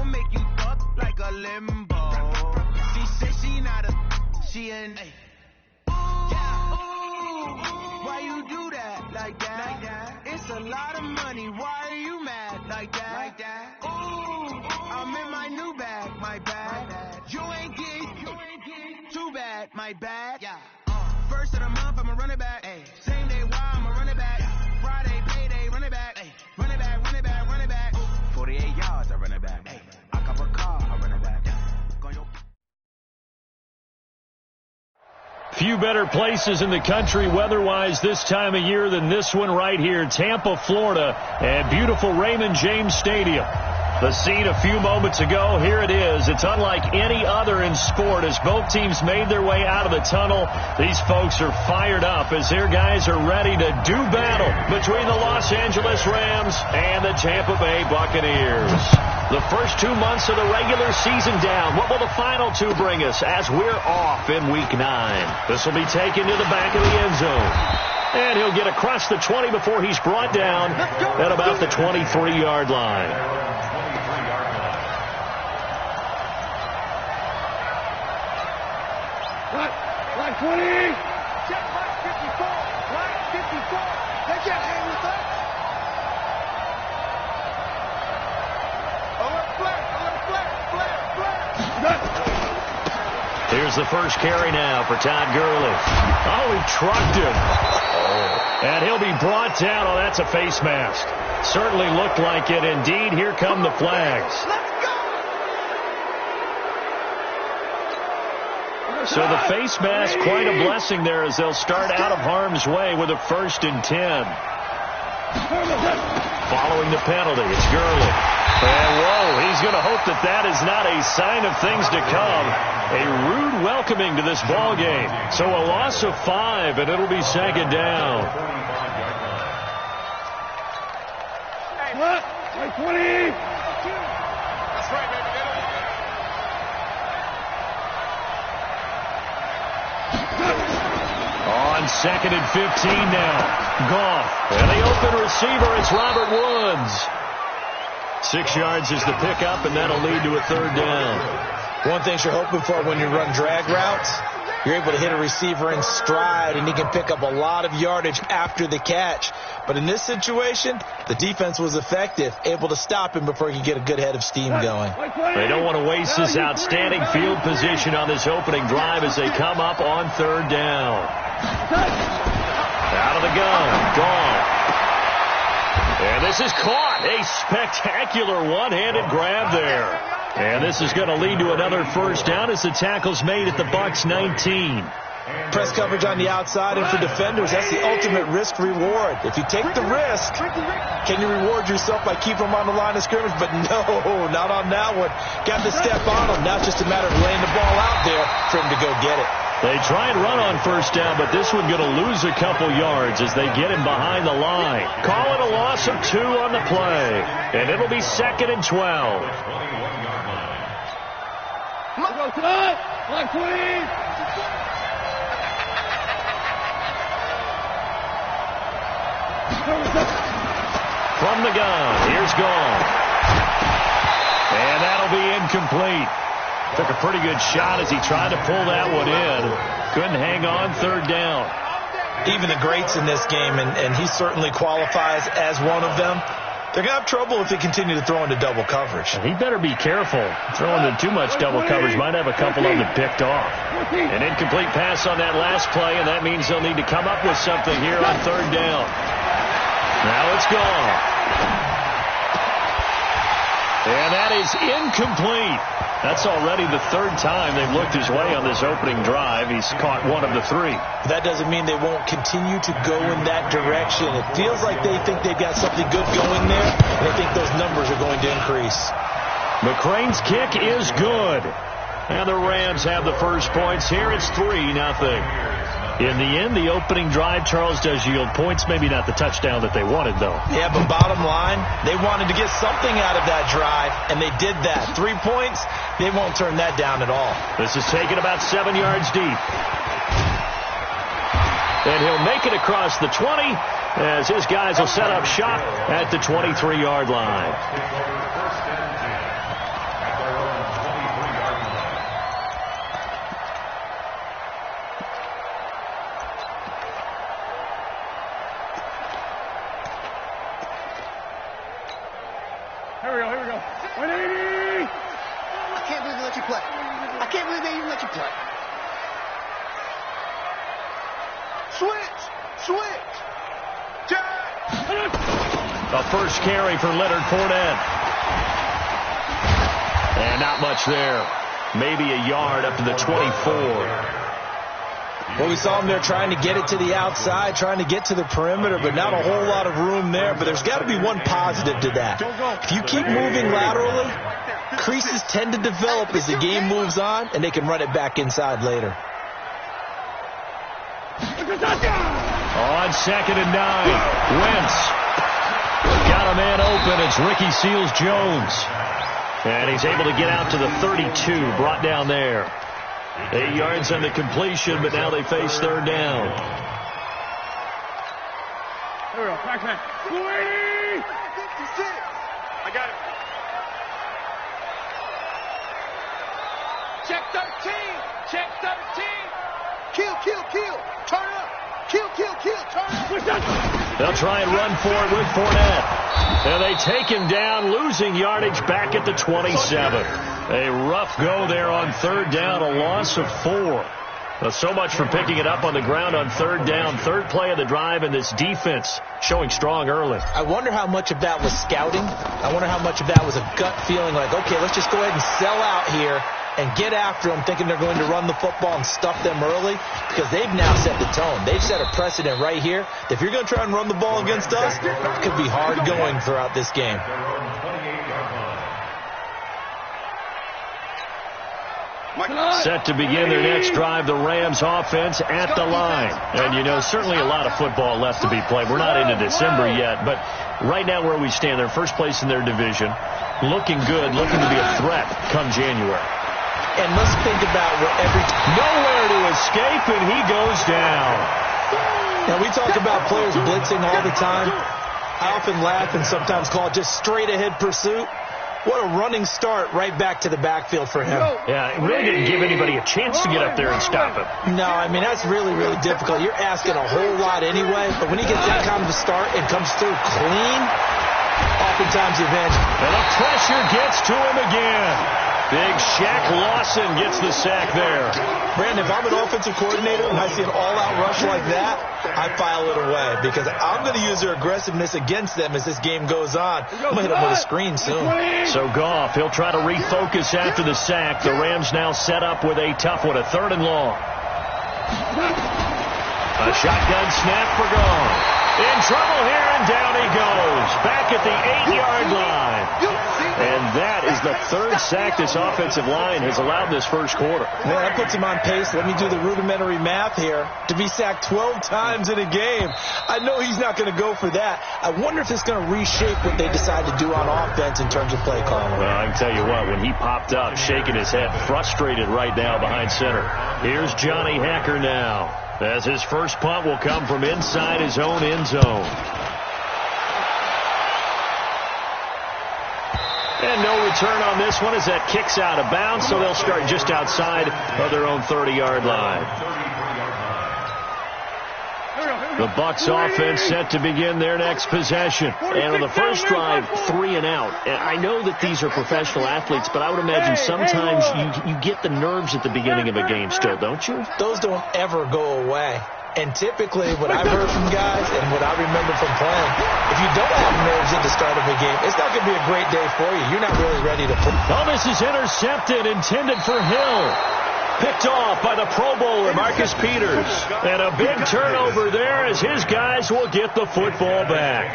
make you fuck like a limbo. She said she not a, she an A. Why you do that like that? It's a lot of money. Why are you mad like that? Ooh, I'm in my new bag, my bad. You ain't get too bad, my bad. First of the month, I'ma run it back. Same day, why I'ma run it back. Friday, payday, run it back. Run it back, run it back, run it back. 48 yards, I run it back. I cop a car, I run it back. Few better places in the country weather-wise this time of year than this one right here, Tampa, Florida, at beautiful Raymond James Stadium. The scene a few moments ago, here it is. It's unlike any other in sport as both teams made their way out of the tunnel. These folks are fired up as their guys are ready to do battle between the Los Angeles Rams and the Tampa Bay Buccaneers. The first 2 months of the regular season down. What will the final two bring us as we're off in Week 9? This will be taken to the back of the end zone. And he'll get across the 20 before he's brought down at about the 23-yard line. Line 20. Check line 54. Line 54. Take your hand with that. Here's the first carry now for Todd Gurley. Oh, he trucked him. And he'll be brought down. Oh, that's a face mask. Certainly looked like it. Indeed, here come the flags. So the face mask, quite a blessing there as they'll start out of harm's way with a 1st and 10. Following the penalty, it's Gurley. And whoa, he's going to hope that that is not a sign of things to come. A rude welcoming to this ball game. So a loss of 5, and it'll be 2nd down. What? 20. That's right, baby. On 2nd and 15 now. Goff. And the open receiver, it's Robert Woods. 6 yards is the pickup, and that'll lead to a 3rd down. One thing you're hoping for when you run drag routes, you're able to hit a receiver in stride, and he can pick up a lot of yardage after the catch. But in this situation, the defense was effective, able to stop him before he could get a good head of steam going. They don't want to waste this outstanding field position on this opening drive as they come up on 3rd down. Out of the gun, Goff. And this is caught. A spectacular one-handed grab there. And this is going to lead to another 1st down as the tackle's made at the Bucs 19. Press coverage on the outside, and for defenders, that's the ultimate risk-reward. If you take the risk, can you reward yourself by keeping them on the line of scrimmage? But no, not on that one. Got to step on them. Now it's just a matter of laying the ball out there for him to go get it. They try and run on 1st down, but this one going to lose a couple yards as they get him behind the line. Call it a loss of 2 on the play, and it'll be 2nd and 12. Line 20. From the gun, here's Goff. And that'll be incomplete. Took a pretty good shot as he tried to pull that one in. Couldn't hang on 3rd down. Even the greats in this game, and he certainly qualifies as one of them, they're going to have trouble if they continue to throw into double coverage. He better be careful. Throwing into too much double coverage might have a couple of them picked off. An incomplete pass on that last play, and that means they'll need to come up with something here on 3rd down. Now it's gone. And that is incomplete. That's already the 3rd time they've looked his way on this opening drive. He's caught 1 of the 3. That doesn't mean they won't continue to go in that direction. It feels like they think they've got something good going there, and I think those numbers are going to increase. McCrane's kick is good. And the Rams have the first points here. It's 3-0. In the end, the opening drive, Charles, does yield points. Maybe not the touchdown that they wanted, though. Yeah, but bottom line, they wanted to get something out of that drive, and they did that. 3 points, they won't turn that down at all. This is taken about 7 yards deep. And he'll make it across the 20 as his guys will set up shop at the 23-yard line. Here we go. 180! I can't believe they let you play. I can't believe they even let you play. Switch! Jack! A first carry for Leonard Fournette. And not much there. Maybe a yard up to the 24. Well, we saw him there trying to get it to the outside, trying to get to the perimeter, but not a whole lot of room there. But there's got to be one positive to that. If you keep moving laterally, creases tend to develop as the game moves on, and they can run it back inside later. On 2nd and 9, Wentz. Got a man open. It's Ricky Seals-Jones. And he's able to get out to the 32, brought down there. 8 yards on the completion, but now they face 3rd down. Here we go. Back man. 280! 56. I got it. Check 13. Check 13. Kill. Turn up. Kill. Turn up. They'll try and run for it with Fournette. And they take him down, losing yardage back at the 27. A rough go there on 3rd down, a loss of 4. So much for picking it up on the ground on 3rd down. 3rd play of the drive, and this defense showing strong early. I wonder how much of that was scouting. I wonder how much of that was a gut feeling like, okay, let's just go ahead and sell out here and get after them, thinking they're going to run the football and stuff them early, because they've now set the tone. They've set a precedent right here. If you're going to try and run the ball against us, it could be hard going throughout this game. Set to begin their next drive, the Rams offense at the line. And, you know, certainly a lot of football left to be played. We're not into December yet, but right now where we stand, they're first place in their division, looking good, looking to be a threat come January. And let's think about what nowhere to escape, and he goes down. Now, we talk about players blitzing all the time. I often laugh and sometimes call it just straight-ahead pursuit. What a running start right back to the backfield for him. Yeah, it really didn't give anybody a chance to get up there and stop him. No, I mean, that's really, really difficult. You're asking a whole lot anyway, but when he gets that kind of a start and comes through clean, oftentimes the advantage. And the pressure gets to him again. Big Shaq Lawson gets the sack there. Brandon, if I'm an offensive coordinator and I see an all-out rush like that, I file it away because I'm going to use their aggressiveness against them as this game goes on. I'm going to hit them with a screen soon. So Goff, he'll try to refocus after the sack. The Rams now set up with a tough one, a 3rd and long. A shotgun snap for Goff. In trouble here, and down he goes. Back at the 8-yard line. And that is the 3rd sack this offensive line has allowed this first quarter. Man, that puts him on pace. Let me do the rudimentary math here. To be sacked 12 times in a game. I know he's not going to go for that. I wonder if it's going to reshape what they decide to do on offense in terms of play calling. Well, I can tell you what, when he popped up, shaking his head, frustrated right now behind center. Here's Johnny Hacker now, as his first punt will come from inside his own end zone. And no return on this one as that kicks out of bounds, so they'll start just outside of their own 30-yard line. The Bucs offense set to begin their next possession. And on the first drive, 3 and out. And I know that these are professional athletes, but I would imagine sometimes you get the nerves at the beginning of a game still, don't you? Those don't ever go away. And typically, what I've heard from guys and what I remember from playing, if you don't have nerves at the start of a game, it's not going to be a great day for you. You're not really ready to play. Oh, this is intercepted, intended for Hill. Picked off by the Pro Bowler, Marcus Peters. And a big turnover there as his guys will get the football back.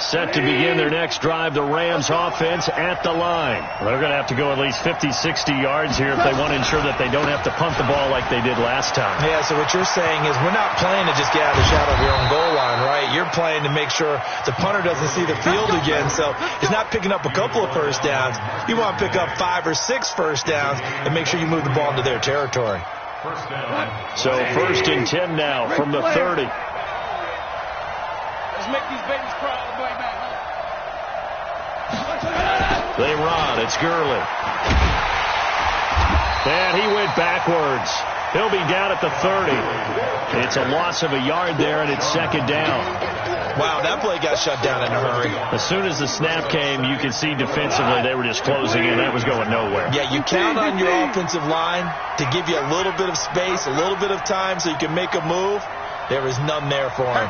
Set to begin their next drive, the Rams offense at the line. They're going to have to go at least 50, 60 yards here if they want to ensure that they don't have to punt the ball like they did last time. Yeah, so what you're saying is we're not playing to just get out of the shadow of your own goal line, right? You're playing to make sure the punter doesn't see the field again. So it's not picking up a couple of first downs. You want to pick up 5 or 6 first downs and make sure you move the ball into their territory. So 1st and 10 now from the 30. Let's make these babies cry all the way back. They run. It's Gurley. And he went backwards. He'll be down at the 30. It's a loss of a yard there, and it's second down. Wow, that play got shut down in a hurry. As soon as the snap came, you could see defensively they were just closing in. That was going nowhere. Yeah, you count on your offensive line to give you a little bit of space, a little bit of time so you can make a move. There was none there for him.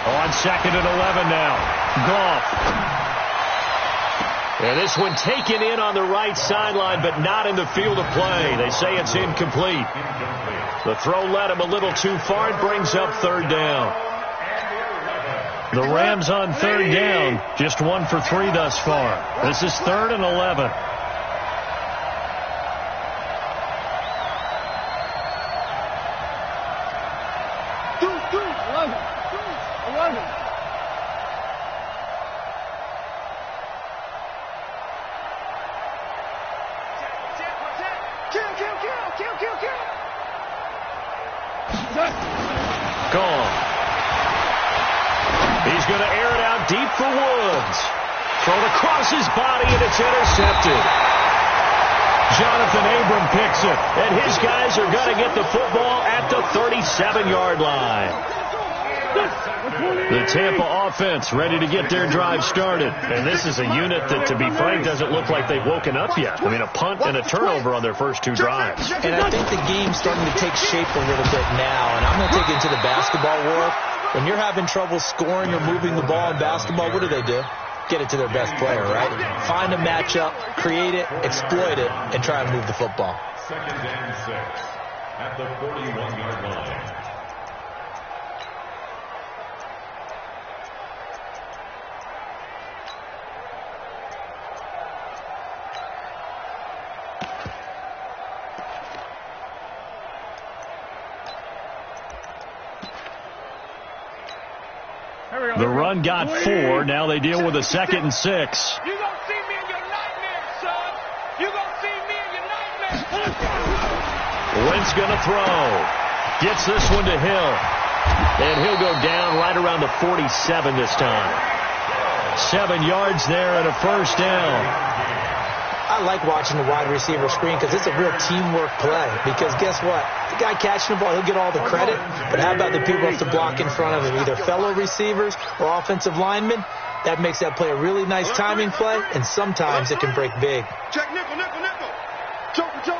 On second and 11 now. Goff. And this one taken in on the right sideline, but not in the field of play. They say it's incomplete. The throw led him a little too far. It brings up third down. The Rams on third down, just 1 for 3 thus far. This is 3rd and 11. Gone. He's going to air it out deep for Woods. Thrown across his body, and it's intercepted. Jonathan Abram picks it, and his guys are going to get the football at the 37-yard line. The Tampa offense ready to get their drive started. And this is a unit that, to be frank, doesn't look like they've woken up yet. I mean, a punt and a turnover on their first 2 drives. And I think the game's starting to take shape a little bit now. And I'm going to take it into the basketball world. When you're having trouble scoring or moving the ball in basketball, what do? Get it to their best player, right? Find a matchup, create it, exploit it, and try and move the football. 2nd and 6 at the 41-yard line. The run got 4. Now they deal with a 2nd and 6. You gonna see me in your nightmares, son. You gonna see me in your nightmares. Wentz gonna throw. Gets this one to Hill. And he'll go down right around the 47 this time. 7 yards there and a first down. I like watching the wide receiver screen because it's a real teamwork play. Because guess what? The guy catching the ball, he'll get all the credit. But how about the people who have to block in front of him, either fellow receivers or offensive linemen? That makes that play a really nice timing play, and sometimes it can break big. Check nickel, nickel, nickel. Joker.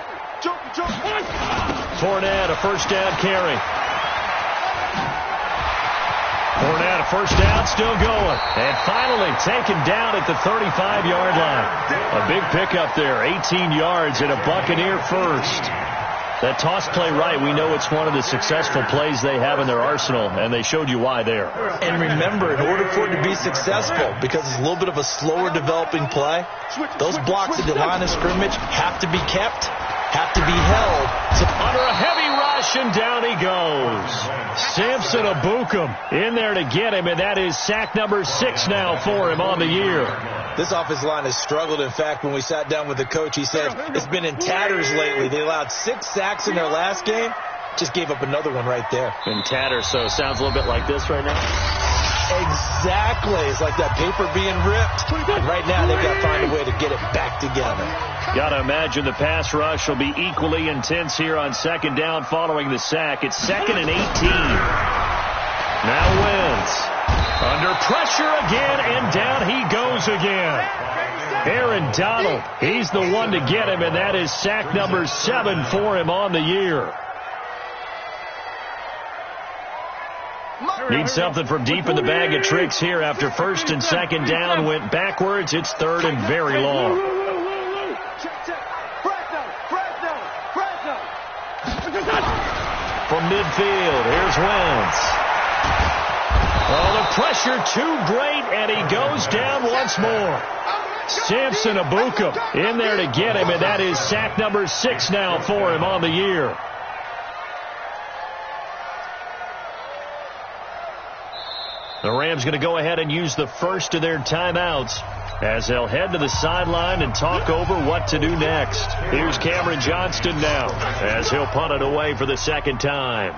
Fournette, a first down carry. Fournette, a first down, still going. And finally taken down at the 35-yard line. A big pickup there, 18 yards and a Buccaneer first. That toss play right, we know it's one of the successful plays they have in their arsenal, and they showed you why there. And remember, in order for it to be successful, because it's a little bit of a slower developing play, those blocks at the line of scrimmage have to be kept, have to be held. So under a heavy rush, and down he goes. Samson Ebukam in there to get him, and that is sack number 6 now for him on the year. This offensive line has struggled. In fact, when we sat down with the coach, he said it's been in tatters lately. They allowed 6 sacks in their last game. Just gave up another one right there. In tatters, so it sounds a little bit like this right now. Exactly. It's like that paper being ripped. And right now, they've got to find a way to get it back together. Got to imagine the pass rush will be equally intense here on second down following the sack. It's 2nd and 18. Now Wentz. Under pressure again, and down he goes again. Aaron Donald, he's the one to get him, and that is sack number 7 for him on the year. Need something from deep in the bag of tricks here after first and second down went backwards. It's 3rd and very long. From midfield, here's Wentz. Oh, the pressure too great, and he goes down once more. Samson Ebukam in there to get him, and that is sack number 6 now for him on the year. The Rams going to go ahead and use the first of their timeouts as they'll head to the sideline and talk over what to do next. Here's Cameron Johnston now as he'll punt it away for the second time.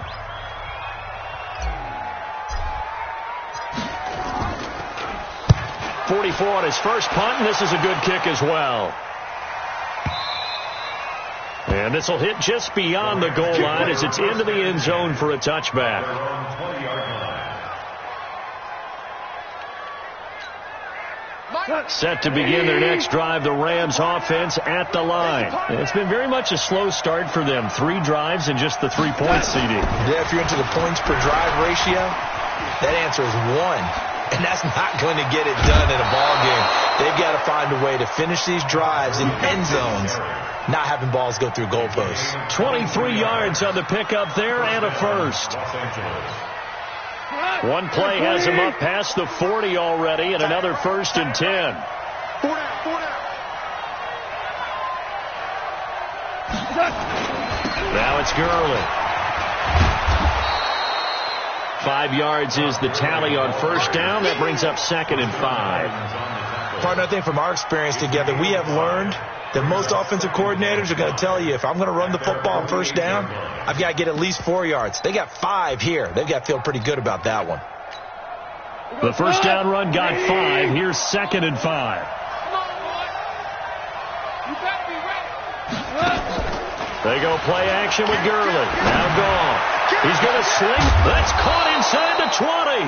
44 on his first punt, and this is a good kick as well. And this will hit just beyond the goal line as it's into the end zone for a touchback. Set to begin their next drive, the Rams offense at the line. It's been very much a slow start for them. 3 drives and just the 3 points, CD. Yeah, if you're into the points per drive ratio, that answer is 1. And that's not going to get it done in a ball game. They've got to find a way to finish these drives in end zones, not having balls go through goalposts. 23 yards on the pickup there and a first. One play has him up past the 40 already, and another 1st and 10. 4 down. Now it's Gurley. 5 yards is the tally on first down. That brings up 2nd and 5. Partner, I think from our experience together, we have learned that most offensive coordinators are going to tell you, if I'm going to run the football on first down, I've got to get at least 4 yards. They got 5 here. They've got to feel pretty good about that one. The first down run got 5. Here's 2nd and 5. Come on, boy. You better be ready. They go play action with Gurley. Now gone. He's going to sling. That's caught inside the 20.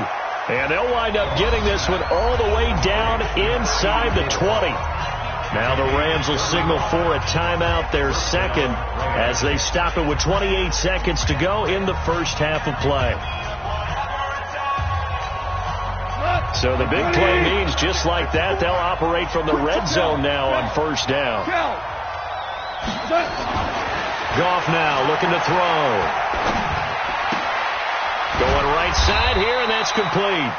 And they'll wind up getting this one all the way down inside the 20. Now the Rams will signal for a timeout, their second, as they stop it with 28 seconds to go in the first half of play. So the big play means just like that, they'll operate from the red zone now on first down. Goff now looking to throw. Going right side here, and that's complete.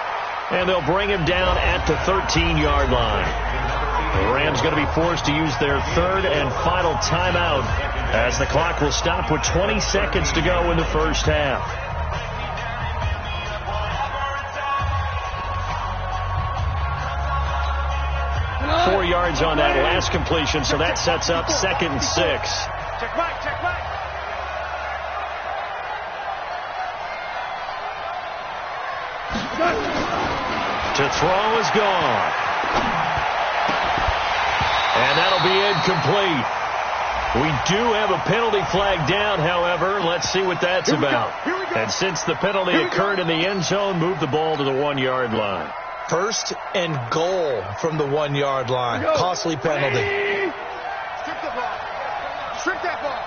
And they'll bring him down at the 13-yard line. The Rams going to be forced to use their 3rd and final timeout as the clock will stop with 20 seconds to go in the first half. Four yards on that last completion, so that sets up 2nd and 6. Check right. To throw is gone. And that'll be incomplete. We do have a penalty flag down, however. Let's see what that's about. And since the penalty occurred in the end zone, move the ball to the 1-yard line. 1st and goal from the 1-yard line. Costly penalty. Strip the ball. Strip that ball.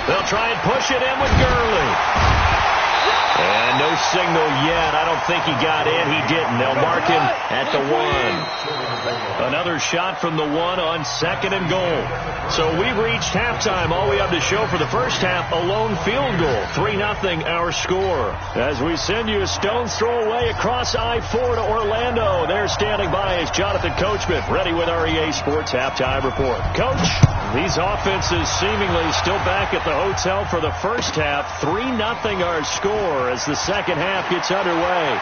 They'll try and push it in with Gurley. And no signal yet. I don't think he got in. He didn't. They'll mark him at the 1. Another shot from the 1 on 2nd and goal. So we've reached halftime. All we have to show for the first half, a lone field goal. 3-0 our score. As we send you a stone's throw away across I-4 to Orlando. There standing by is Jonathan Coachman, ready with our EA Sports Halftime Report. Coach, these offenses seemingly still back at the hotel for the first half. 3-0 our score as the second half gets underway.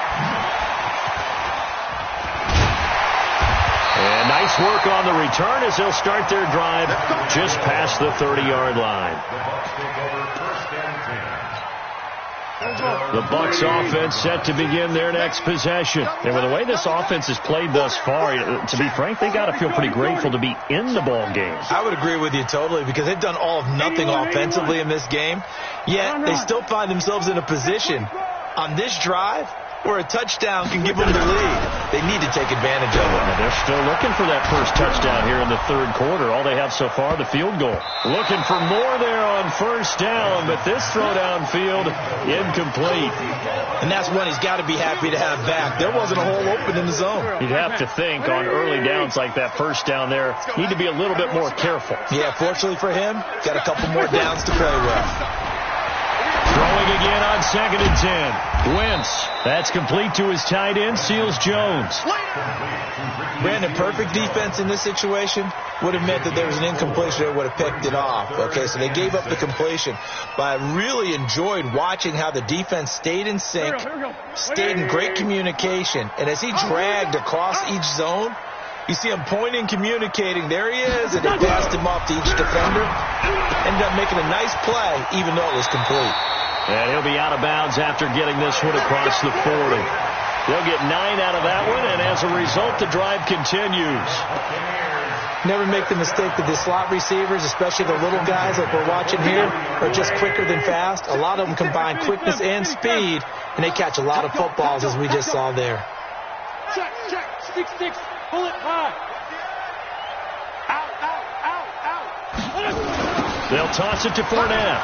And nice work on the return as they'll start their drive just past the 30-yard line. The Bucs offense set to begin their next possession. And with the way this offense has played thus far, to be frank, they got to feel pretty grateful to be in the ball game. I would agree with you totally, because they've done all of nothing offensively in this game, yet they still find themselves in a position on this drive where a touchdown can give them the lead. They need to take advantage of it. They're still looking for that first touchdown here in the 3rd quarter. All they have so far, the field goal. Looking for more there on first down, but this throw downfield, incomplete. And that's one he's got to be happy to have back. There wasn't a hole open in the zone. You'd have to think on early downs like that first down there, need to be a little bit more careful. Yeah, fortunately for him, got a couple more downs to play with. Throwing again on 2nd and 10. Wentz. That's complete to his tight end, Seals Jones. Brandon, perfect defense in this situation would have meant that there was an incompletion that would have picked it off. Okay, so they gave up the completion. But I really enjoyed watching how the defense stayed in sync, stayed in great communication. And as he dragged across each zone, you see him pointing, communicating. There he is, and they passed him off to each defender. Ended up making a nice play, even though it was complete. And he'll be out of bounds after getting this one across the 40. They'll get 9 out of that one, and as a result, the drive continues. Never make the mistake that the slot receivers, especially the little guys like we're watching here, are just quicker than fast. A lot of them combine quickness and speed, and they catch a lot of footballs, as we just saw there. Check. Sticks. Pull it high. Out. They'll toss it to Fournette.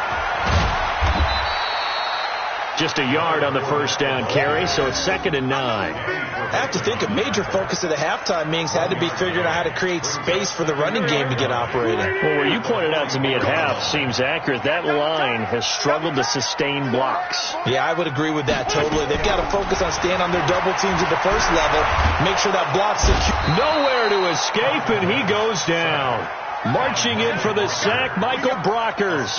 Just a yard on the first down carry, so it's 2nd and 9. I have to think a major focus of the halftime meetings had to be figuring out how to create space for the running game to get operating. Well, what you pointed out to me at half seems accurate. That line has struggled to sustain blocks. Yeah, I would agree with that totally. They've got to focus on staying on their double teams at the first level, make sure that block's secure. Nowhere to escape, and he goes down. Marching in for the sack, Michael Brockers.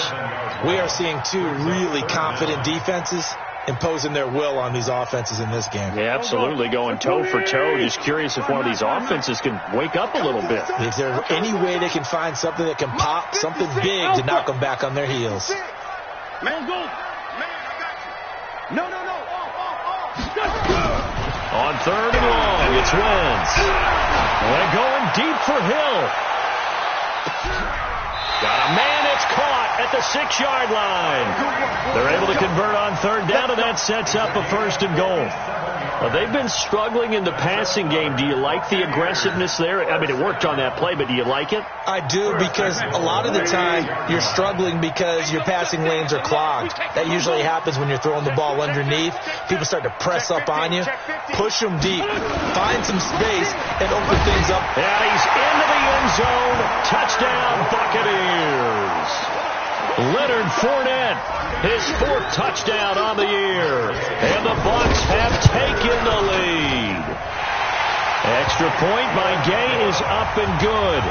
We are seeing two really confident defenses imposing their will on these offenses in this game. Yeah, absolutely, going toe for toe. Just curious if one of these offenses can wake up a little bit. Is there any way they can find something that can pop, something big to knock them back on their heels? Man, go. No. On 3rd and long, it's Wentz. They're going deep for Hill. Got a man that's caught at the 6-yard line. They're able to convert on 3rd down, and that sets up a 1st and goal. Well, they've been struggling in the passing game. Do you like the aggressiveness there? I mean, it worked on that play, but do you like it? I do, because a lot of the time you're struggling because your passing lanes are clogged. That usually happens when you're throwing the ball underneath. People start to press up on you. Push them deep. Find some space and open things up. And he's into the end zone. Touchdown, Buccaneers. Leonard Fournette, his 4th touchdown on the year. And the Bucs have taken the lead. Extra point by Gay is up and good.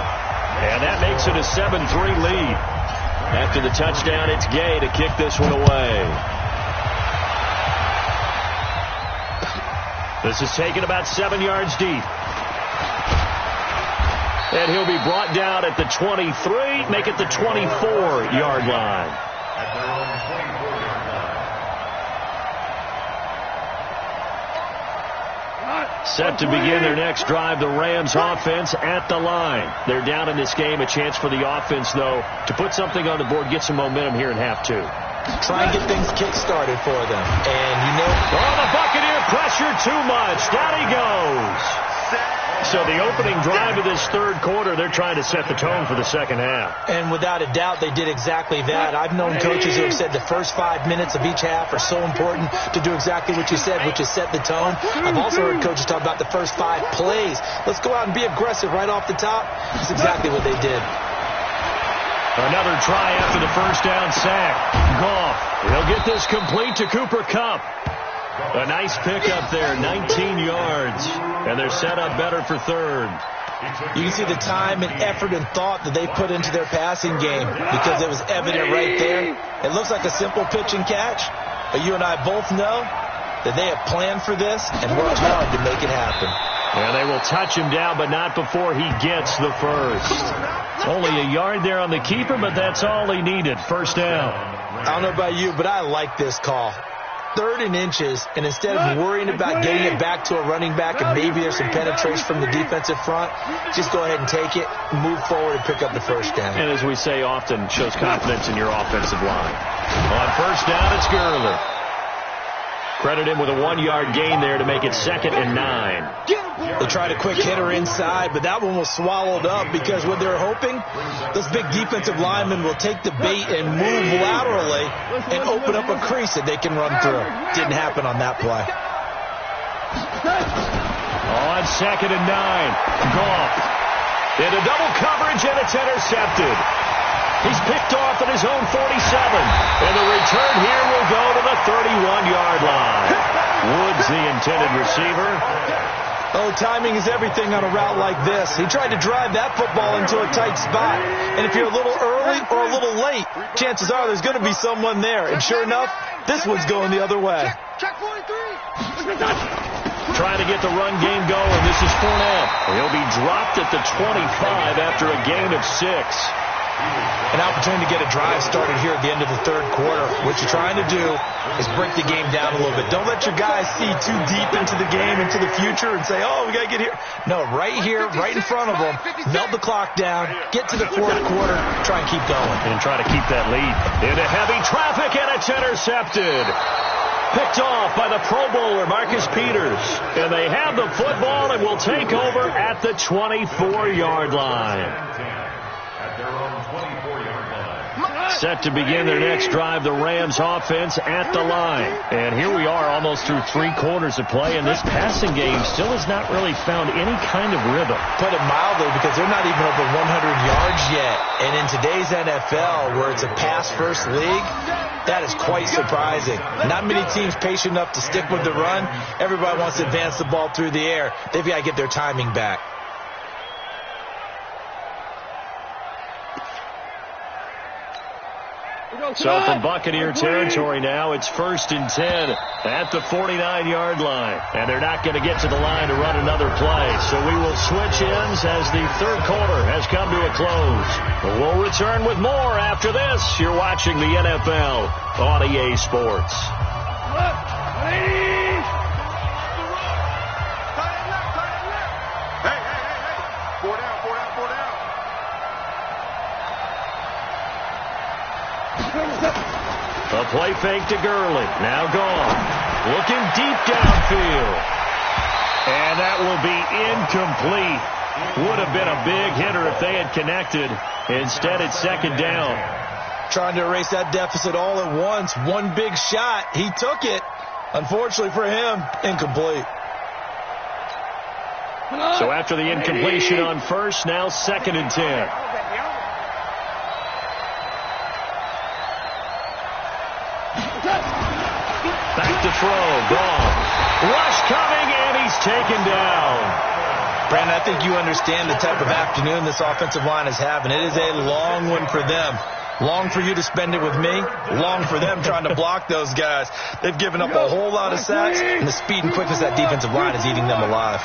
And that makes it a 7-3 lead. After the touchdown, it's Gay to kick this one away. This is taken about 7 yards deep. And he'll be brought down at the 23, make it the 24-yard line. Set to begin their next drive, the Rams offense at the line. They're down in this game. A chance for the offense, though, to put something on the board, get some momentum here in half 2. Try and get things kick-started for them. And, you know... Oh, the Buccaneer pressure too much. Down he goes. So the opening drive of this 3rd quarter, they're trying to set the tone for the 2nd half. And without a doubt, they did exactly that. I've known coaches who have said the first 5 minutes of each half are so important to do exactly what you said, which is set the tone. I've also heard coaches talk about the first 5 plays. Let's go out and be aggressive right off the top. That's exactly what they did. Another try after the first down sack. Goff, he'll get this complete to Cooper Kupp. A nice pickup there, 19 yards. And they're set up better for 3rd. You can see the time and effort and thought that they put into their passing game because it was evident right there. It looks like a simple pitch and catch, but you and I both know that they have planned for this and worked hard to make it happen. And they will touch him down, but not before he gets the first. Only a yard there on the keeper, but that's all he needed. First down. I don't know about you, but I like this call. 3rd and inches, and instead of worrying about getting it back to a running back and maybe there's some penetration from the defensive front, just go ahead and take it, move forward, and pick up the first down. And as we say often, shows confidence in your offensive line. On first down, it's Gurley. Credit him with a 1-yard gain there to make it 2nd and 9. They tried a quick hitter inside, but that one was swallowed up because what they're hoping, those big defensive linemen will take the bait and move laterally and open up a crease that they can run through. Didn't happen on that play. On 2nd and 9, Goff into double coverage, and it's intercepted. He's picked off at his own 47, and the return here will go to the 31-yard line. Woods, the intended receiver. Oh, timing is everything on a route like this. He tried to drive that football into a tight spot. And if you're a little early or a little late, chances are there's going to be someone there. And sure enough, this one's going the other way. Check 43. Trying to get the run game going. This is Fournette. He'll be dropped at the 25 after a gain of 6. An opportunity to get a drive started here at the end of the third quarter. What you're trying to do is break the game down a little bit. Don't let your guys see too deep into the game, into the future, and say, oh, we got to get here. No, right here, right in front of them, melt the clock down, get to the fourth quarter, try and keep going. And try to keep that lead. Into heavy traffic, and it's intercepted. Picked off by the Pro Bowler, Marcus Peters. And they have the football and will take over at the 24-yard line. At their own 24-yard line. Set to begin their next drive, the Rams offense at the line. And here we are almost through 3 quarters of play, and this passing game still has not really found any kind of rhythm. Put it mildly, because they're not even over 100 yards yet. And in today's NFL, where it's a pass-first league, that is quite surprising. Not many teams patient enough to stick with the run. Everybody wants to advance the ball through the air. They've got to get their timing back. So from Buccaneer territory now, it's 1st and 10 at the 49-yard line. And they're not going to get to the line to run another play. So we will switch ends as the third quarter has come to a close. We'll return with more after this. You're watching the NFL on EA Sports. A play fake to Gurley. Now gone. Looking deep downfield. And that will be incomplete. Would have been a big hitter if they had connected. Instead, it's 2nd down. Trying to erase that deficit all at once. One big shot. He took it. Unfortunately for him, incomplete. So after the incompletion on first, now 2nd and 10. Back to throw. Gone. Rush coming, and he's taken down. Brandon, I think you understand the type of afternoon this offensive line is having. It is a long one for them. Long for you to spend it with me. Long for them trying to block those guys. They've given up a whole lot of sacks, and the speed and quickness of that defensive line is eating them alive.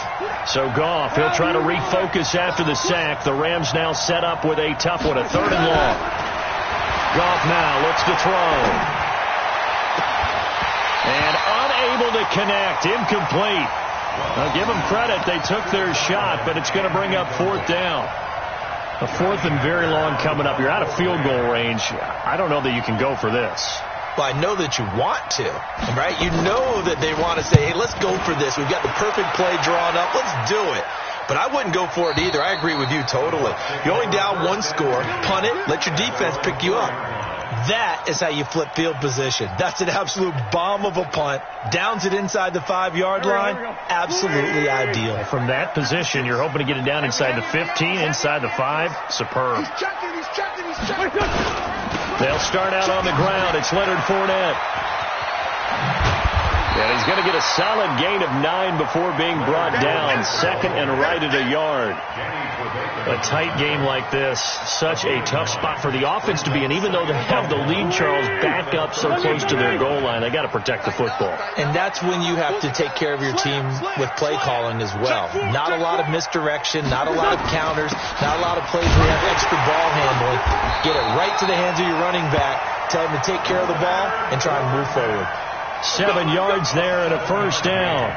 So Goff, he'll try to refocus after the sack. The Rams now set up with a tough one, a 3rd and long. Goff now looks to throw. And unable to connect. Incomplete. Now give them credit. They took their shot, but it's going to bring up 4th down. A 4th and very long coming up. You're out of field goal range. I don't know that you can go for this. Well, I know that you want to, right? You know that they want to say, hey, let's go for this. We've got the perfect play drawn up. Let's do it. But I wouldn't go for it either. I agree with you totally. You're only down 1 score. Punt it. Let your defense pick you up. That is how you flip field position. That's an absolute bomb of a punt. Downs it inside the 5-yard line. Absolutely ideal. From that position, you're hoping to get it down inside the 15, inside the 5. Superb. He's checking. They'll start out on the ground. It's Leonard Fournette. And he's going to get a solid gain of 9 before being brought down. 2nd and right at a yard. A tight game like this, such a tough spot for the offense to be in. Even though they have the lead, Charles, back up so close to their goal line, they got to protect the football. And that's when you have to take care of your team with play calling as well. Not a lot of misdirection, not a lot of counters, not a lot of plays where you have extra ball handling. Get it right to the hands of your running back. Tell him to take care of the ball and try and move forward. 7 yards there and a 1st down.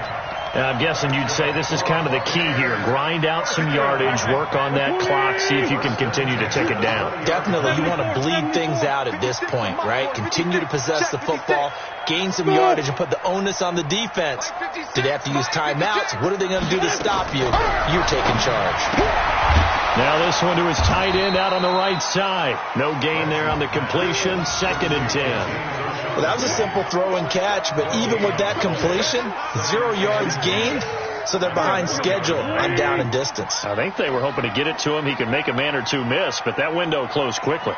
And I'm guessing you'd say this is kind of the key here. Grind out some yardage, work on that clock, see if you can continue to take it down. Definitely. You want to bleed things out at this point, right? Continue to possess the football, gain some yardage, and put the onus on the defense. Do they have to use timeouts? What are they going to do to stop you? You're taking charge. Now this one to his tight end out on the right side. No gain there on the completion. 2nd and 10. Well, that was a simple throw and catch, but even with that completion, 0 yards gained, so they're behind schedule on down and distance. I think they were hoping to get it to him. He could make a man or two miss, but that window closed quickly.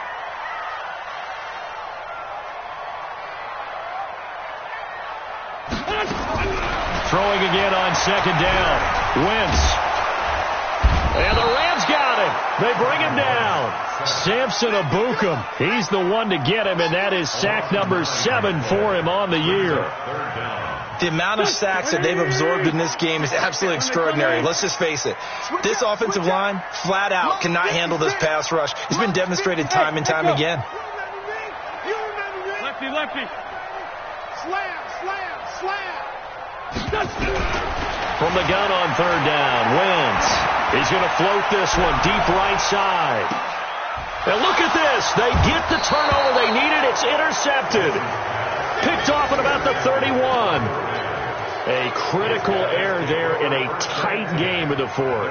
Throwing again on 2nd down. Wentz. And the Rams got him. They bring him down. Samson Abukum. He's the one to get him, and that is sack number 7 for him on the year. The amount of sacks that they've absorbed in this game is absolutely extraordinary. Let's just face it. This offensive line, flat out, cannot handle this pass rush. It's been demonstrated time and time again. Lefty, lefty. Slam, slam, slam. From the gun on third down, Wentz. He's going to float this one deep right side. And look at this. They get the turnover they needed. It's intercepted. Picked off at about the 31. A critical error there in a tight game in the fourth.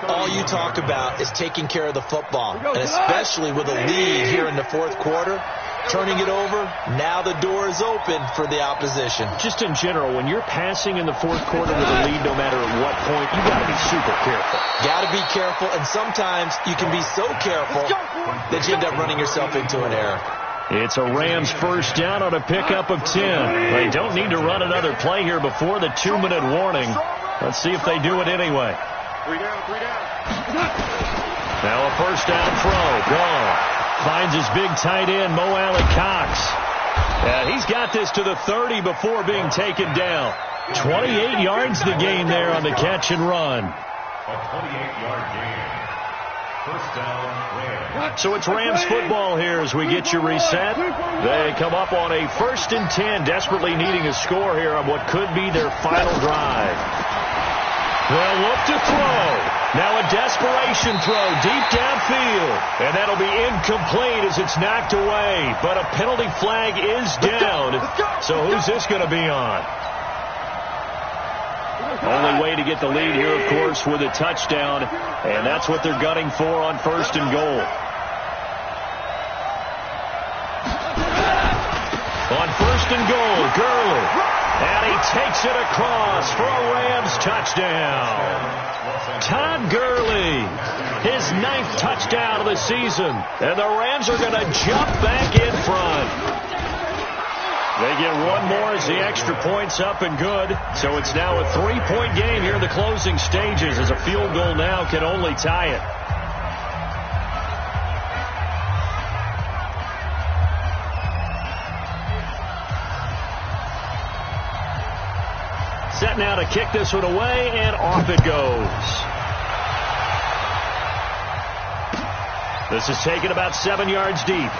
All you talk about is taking care of the football, and especially with a lead here in the fourth quarter. Turning it over, now the door is open for the opposition. Just in general, when you're passing in the fourth quarter with a lead, no matter at what point, you got to be super careful. Got to be careful, and sometimes you can be so careful that you end up running yourself into an error. It's a Rams first down on a pickup of 10. They don't need to run another play here before the 2-minute warning. Let's see if they do it anyway. 3 down, 3 down. Now a first down throw. Gone. Finds his big tight end, Mo Alley-Cox. And he's got this to the 30 before being taken down. 28 yards the gain there on the catch and run. A 28-yard gain. First down, Rams. So it's Rams football here as we get you reset. They come up on a 1st and 10, desperately needing a score here on what could be their final drive. They'll look to throw. Now a desperation throw deep downfield. And that'll be incomplete as it's knocked away. But a penalty flag is down. So who's this going to be on? Only way to get the lead here, of course, with a touchdown. And that's what they're gunning for on 1st and goal. On 1st and goal, Gurley. And he takes it across for a Rams touchdown. Todd Gurley, his 9th touchdown of the season. And the Rams are going to jump back in front. They get one more as the extra point's up and good. So it's now a 3-point game here in the closing stages as a field goal now can only tie it. Set now to kick this one away, and off it goes. This is taken about 7 yards deep.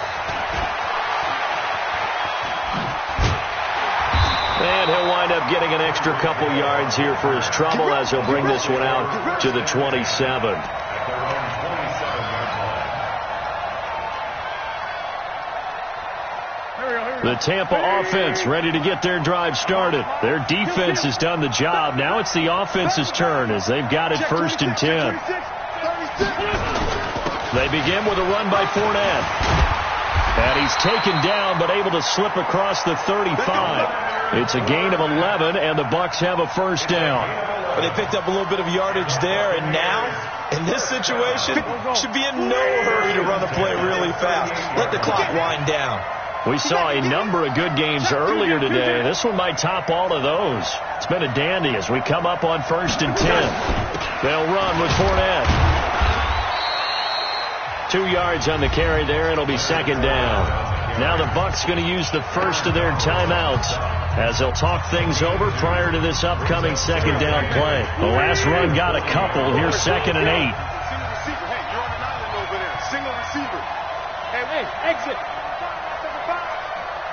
And he'll wind up getting an extra couple yards here for his trouble as he'll bring this one out to the 27. The Tampa offense ready to get their drive started. Their defense has done the job. Now it's the offense's turn as they've got it 1st and 10. They begin with a run by Fournette. And he's taken down but able to slip across the 35. It's a gain of 11 and the Bucs have a first down. But they picked up a little bit of yardage there, and now in this situation should be in no hurry to run a play really fast. Let the clock wind down. We saw a number of good games earlier today. This one might top all of those. It's been a dandy as we come up on 1st and 10. They'll run with Fournette. 2 yards on the carry there. It'll be 2nd down. Now the Bucs going to use the first of their timeouts as they'll talk things over prior to this upcoming 2nd down play. The last run got a couple. Here's 2nd and 8. Hey, you're on an island over there. Single receiver. Hey, exit.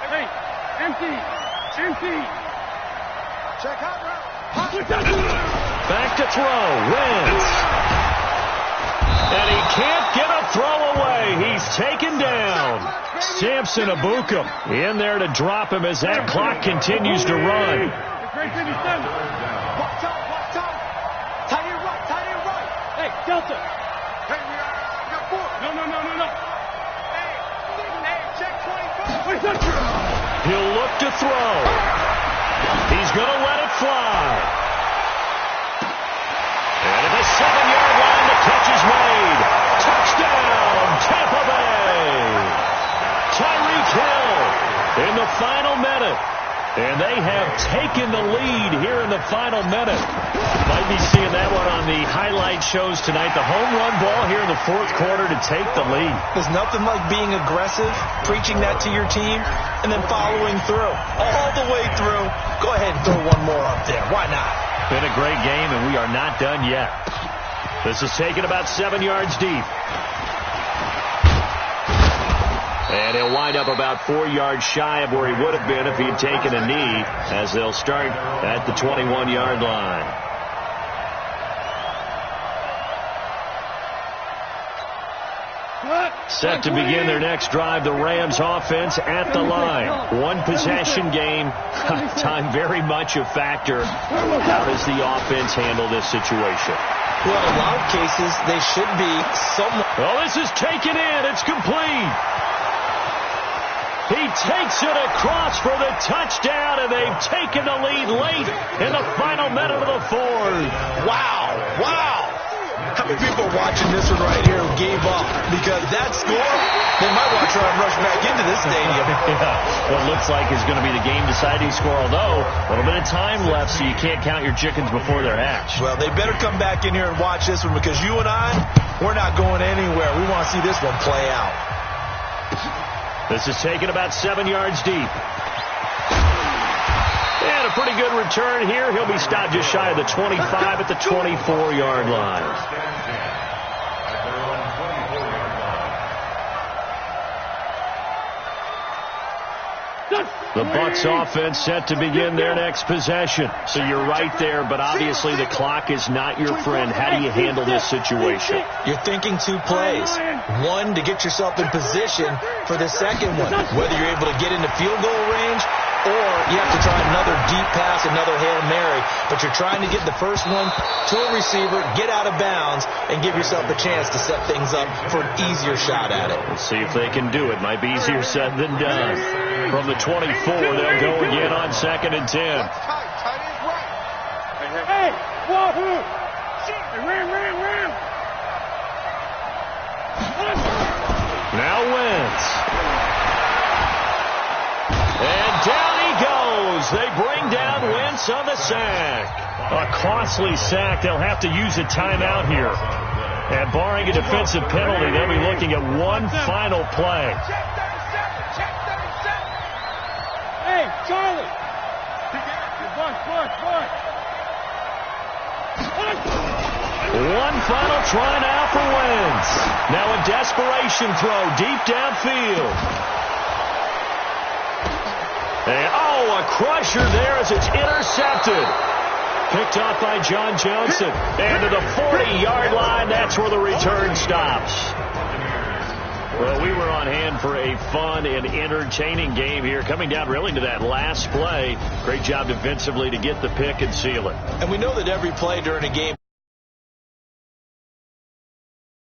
Hey, empty. Check out now. Back to throw. Wentz. And he can't get a throw away. He's taken down. Samson Abukum in there to drop him as that clock continues to run. Watch out. Tight end right. Hey, Delta. Hey, we got 4. No. Hey, check 25. He'll look to throw. He's going to let it fly. And at the 7-yard line, the catch is made. Touchdown, Tampa Bay. Tyreek Hill in the final minute. And they have taken the lead here in the final minute. Might be seeing that one on the highlight shows tonight. The home run ball here in the fourth quarter to take the lead. There's nothing like being aggressive, preaching that to your team, and then following through. All the way through. Go ahead and throw one more up there. Why not? Been a great game, and we are not done yet. This is taken about 7 yards deep. And he'll wind up about 4 yards shy of where he would have been if he had taken a knee, as they'll start at the 21-yard line. Set to begin their next drive, the Rams offense at the line. One possession game. Time very much a factor. How does the offense handle this situation? Well, in a lot of cases, they should be somewhat. Well, this is taken in. It's complete. He takes it across for the touchdown, and they've taken the lead late in the final minute of the fourth. Wow, wow. How many people are watching this one right here who gave up? Because that score, they might want to try and rush back into this stadium. Yeah, what looks like is going to be the game-deciding score, although a little bit of time left, so you can't count your chickens before they're hatched. Well, they better come back in here and watch this one, because you and I, we're not going anywhere. We want to see this one play out. This is taken about 7 yards deep. And a pretty good return here. He'll be stopped just shy of the 25 at the 24-yard line. The Bucs offense set to begin their next possession. So you're right there, but obviously the clock is not your friend. How do you handle this situation? You're thinking 2 plays. One, to get yourself in position for the second one. Whether you're able to get into field goal range, or you have to try another deep pass, another Hail Mary. But you're trying to get the first one to a receiver, get out of bounds, and give yourself a chance to set things up for an easier shot at it. Let's see if they can do it. Might be easier said than done. From the 24, they'll go again on 2nd and 10. Hey, wahoo! Ram. Now Wentz. And down he goes. They bring down Wentz on the sack. A costly sack. They'll have to use a timeout here. And barring a defensive penalty, they'll be looking at one final play. Hey, Charlie! Buck! One final try now for Wentz. Now a desperation throw deep downfield. And, a crusher there as it's intercepted. Picked up by John Johnson. And to the 40-yard line, that's where the return stops. Well, we were on hand for a fun and entertaining game here, coming down really to that last play. Great job defensively to get the pick and seal it. And we know that every play during a game